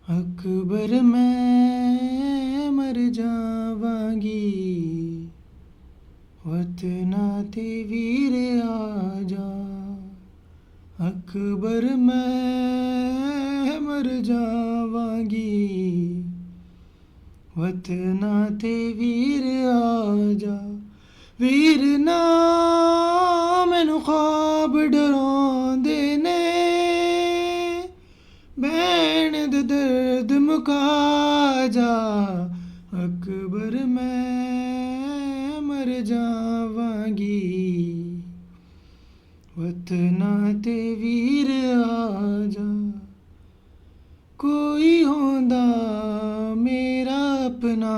अकबर मैं मर जावांगी, वतना ते वीर आजा। अकबर मैं मर जावांगी, वतना ते वीर आजा। वीर ना मैनू ख्वाब डराउंदे ने, भैन दे दर्द मुका जा। अकबर मैं मर जावांगी, वतना ते वीर आजा। कोई होंदा मेरा अपना,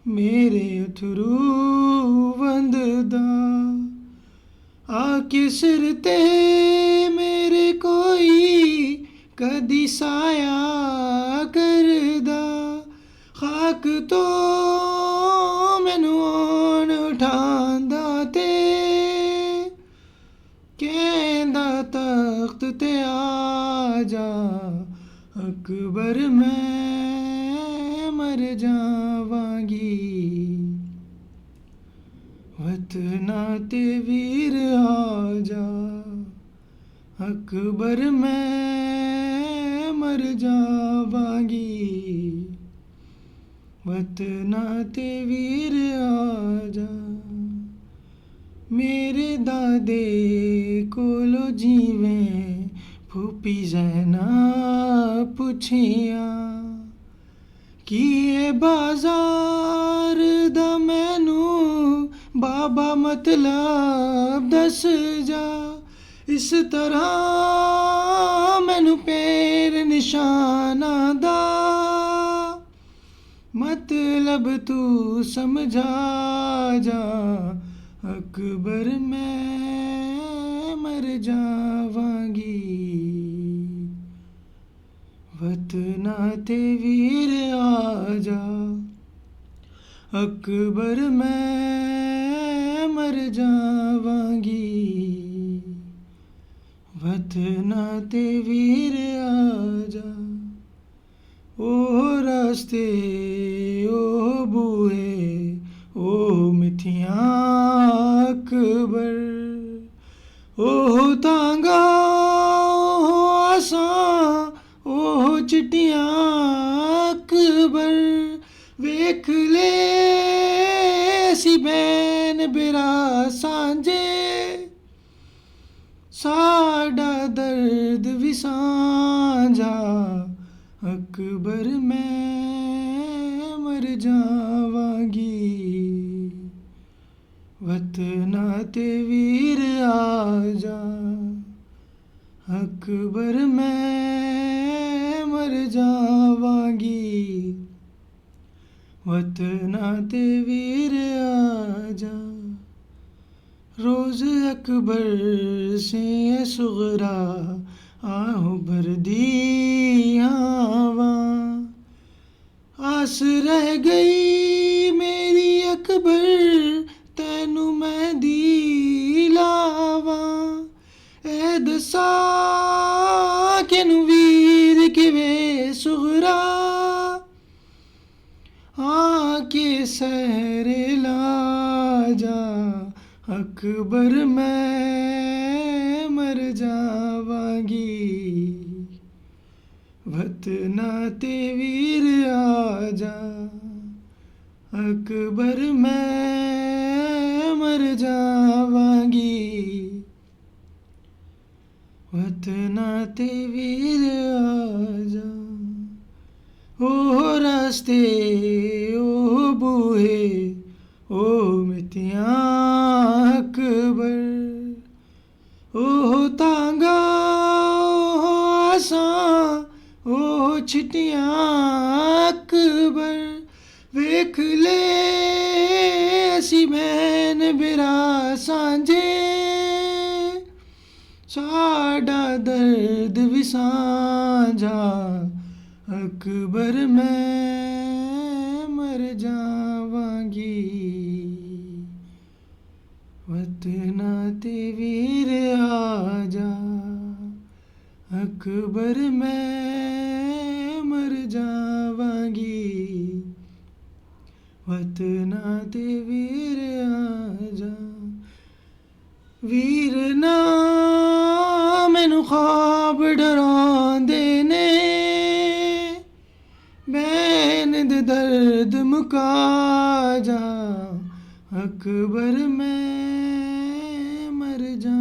मेरे अथरू वंददा। आके सिर ते मेरे कोई कदी साया करदा। खाक तो मैनू हुण उठांदा ते कहंदा तख्त ते आजा। अकबर मैं मर जावांगी, वतना ते वीर आजा। अकबर मैं मर जावांगी, वतना ते वीर आजा। मेरे दादे कोलो जीवें फूफी ज़ैना पुछिया, कि ए बाजार दा मैनू बाबा मतलब दस जा। इस तरह मैनू पैर निशाना दा मतलब तू समझा जा। अकबर मैं मर जावांगी, वतना ते वीर आजा। अकबर मैं मर जावांगी, वतना ते वीर आजा। ओ रास्ते ओ बूहे ओ मिठियां अकबर, ओ तांगा ओ आसां ओ चिट्टियां अकबर। वेख ले सी बैन बिरा सांझे, साडा दर्द भी सांझा। अकबर मैं मर जावांगी, वतना ते वीर आजा। अकबर मैं मर जावांगी, वतना ते वीर आजा। रोज़ अकबर से सुगरा आहूं भरदी आवा। आस रह गई मेरी अकबर, तैनू मैं दी लावा। ए दसा किनू वीर किवे सुगरा, आके सहरे लाजा। अकबर मैं मर जावांगी, वतना ते वीर आजा। अकबर मैं मर जावांगी, वतना ते वीर आजा। ओ रास्ते ओ बूहे ओ मिठियां अकबर, ओ तांगा ओ आसां ओ चिट्टियां अकबर। वेख ले असी बैन बिरा सांझे, साडा दर्द भी सांझा। अकबर मैं मर जावांगी, वतना ते वीर आजा। अकबर मैं मर ਵਤਨਾਂ ਤੇ ਵੀਰ ਆ ਜਾ ਵੀਰ ਨਾ ਮੈਨੂੰ ਖ਼ਾਬ ਡਰਾਉਂਦੇ ਨੇ ਬੈਨ ਦੇ ਦਰਦ ਮੁਕਾ ਜਾ ਅਕਬਰ ਮੈਂ ਮਰ ਜਾ